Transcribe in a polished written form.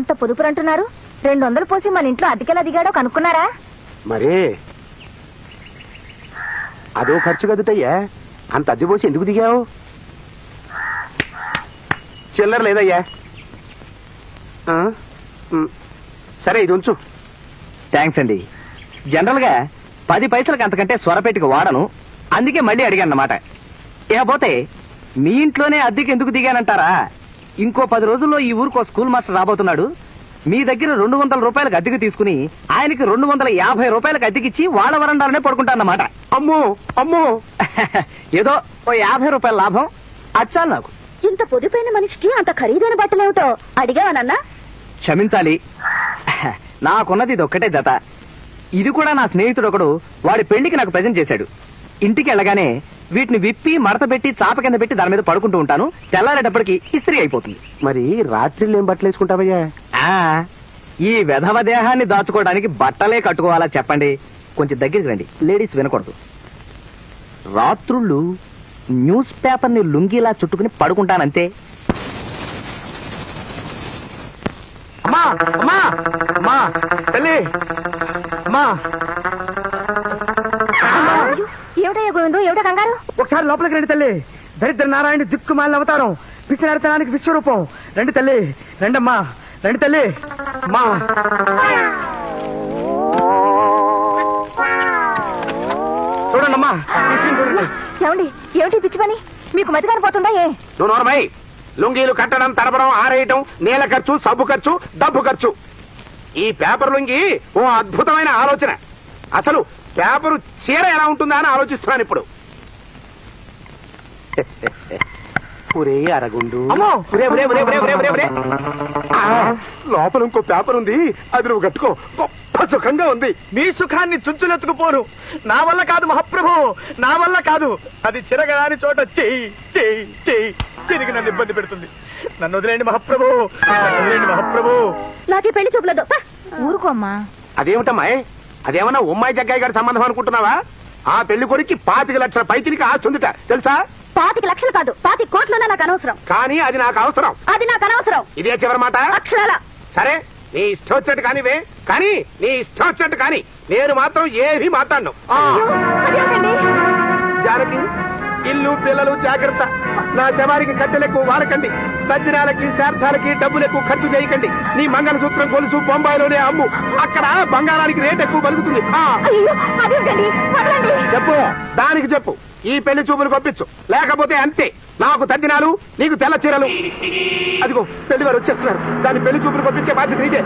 అంత పొదుపురు అంటున్నారు. 200 పోసి మన ఇంట్లో అద్దెకెలా దిగాడో కనుక్కున్నారా? మరే అదో ఖర్చు కదుటయ్యా, అంత అద్దె పోసి ఎందుకు దిగావు? చిల్లర లేదయ్యా. సరే ఇది ఉంచు. థ్యాంక్స్ అండి. జనరల్ గా 10 పైసలకు అంతకంటే స్వరపెట్టికి వాడను, అందుకే మళ్ళీ అడిగాను అన్నమాట. ఇకపోతే మీ ఇంట్లోనే అద్దెకి ఎందుకు దిగానంటారా? ఇంకో 10 రోజుల్లో ఈ ఊరికో స్కూల్ మాస్టర్ రాబోతున్నాడు. మీ దగ్గర 200 రూపాయలకు అద్దెకి తీసుకుని ఆయనకి 250 రూపాయలకు అద్దెకిచ్చి వాళ్ళ వరండాలనే పడుకుంటానన్నమాట. అమ్మో అమ్మో ఏదో ఓ 50 రూపాయల లాభం అచ్చాలి నాకు. ఇంత పొదుపైన మనిషికి అంత ఖరీదైన బట్టలేమిటో అడిగావనన్నా? క్షమించాలి, నాకున్నది ఇది ఒక్కటే జత. ఇది కూడా నా స్నేహితుడు ఒకడు వాడి పెళ్లికి నాకు ప్రజెంట్ చేశాడు. ఇంటికి వెళ్ళగానే వీటిని విప్పి మడత పెట్టి చాప కింద పెట్టి దాని మీద పడుకుంటూ ఉంటాను. తెల్లారేటప్పటికి ఇస్త్రీ అయిపోతుంది. మరి రాత్రిళ్ళు ఏం బట్టలు వేసుకుంటావయ్యా? ఈ వెధవ దేహాన్ని దాచుకోవడానికి బట్టలే కట్టుకోవాలా చెప్పండి? కొంచెం దగ్గరికి రండి, లేడీస్ వినకూడదు. రాత్రుళ్ళు న్యూస్ పేపర్ ని లుంగిలా చుట్టుకుని పడుకుంటానంతే. అమ్మా అమ్మా అమ్మా తల్లి అమ్మా. ఏమిటయ్యా గోవిందు, ఏమిటో కంగారు? ఒకసారి లోపలికి రండి తల్లి. దరిద్ర నారాయణ దిక్కుమాలిన అవతారం, పిచ్చినారితనానికి విశ్వరూపం. రండి తల్లి, రండమ్మా, రండి తల్లి. అమ్మా చూడండమ్మా, చూడండి. ఏమండి, ఏమిటి పిచ్చి పని? మీకు మతి కనిపోతుందా? ఏ నువ్వు నోరమై. లుంగీలు కట్టడం, తడపడం, ఆరేయటం, నేల ఖర్చు, సబ్బు ఖర్చు, డబ్బు ఖర్చు. ఈ పేపర్ లుంగి ఓ అద్భుతమైన ఆలోచన. అసలు పేపరు చీర ఎలా ఉంటుందా అని ఆలోచిస్తున్నాను ఇప్పుడు. ఒరే అరగుండు, లోపల ఇంకో పేపర్ ఉంది, అది నువ్వు కట్టుకో. గొప్ప సుఖంగా ఉంది. మీ సుఖాన్ని చుంచులెత్తుకుపోను. నా వల్ల కాదు మహాప్రభు, నా వల్ల కాదు. అది చిరగరాని చోట చెయ్యి చెయ్యి చెయ్యి చిరిగి నన్ను ఇబ్బంది పెడుతుంది. నన్ను వదిలేండి మహాప్రభు, వదిలేండి మహాప్రభు. నాకే పెళ్లి చూపులేదు. ఊరుకోమ్మా. అదేమిటమ్మా, అదేమన్నా ఉమ్మాయి జగ్గాయి గారి సంబంధం అనుకుంటున్నావా? ఆ పెళ్లి కొడుక్కి 25 లక్షల పైచినికి ఆస్తి ఉందిట, తెలుసా? 25 లక్షలు కాదు, 25 కోట్లున్నా నాకు అనవసరం. కానీ అది నాకు అవసరం. అది నాకు అనవసరం. ఇదే చివరి మాట. అక్షరాల. సరే, నీ ఇష్టం వచ్చినట్టు కానివే, కానీ నీ ఇష్టం వచ్చినట్టు కానీ నేను మాత్రం ఏమీ మాట్లాడను. అదేమిటండి? జానకి, ఇల్లు పిల్లలు జాగ్రత్త. నా శవారికి కట్టెలెక్కువ వాడకండి. తద్దినాలకి శార్థాలకి డబ్బులెక్కువ ఖర్చు చేయకండి. నీ మంగళసూత్రం గొలుసు బొంబాయిలోనే అమ్ము. అక్కడ బంగారానికి రేట్ ఎక్కువ పలుకుతుంది. అదేమిటండి? వదలండి. చెప్పు, దానికి చెప్పు. ఈ పెళ్లి చూపులు పంపించు, లేకపోతే అంతే. నాకు తద్దినాలు, నీకు తెల్ల చీరలు. అదిగో పెళ్లి వారు వచ్చేస్తున్నారు. దాని పెళ్లి చూపులు పంపించే బాధ్యత నీదే.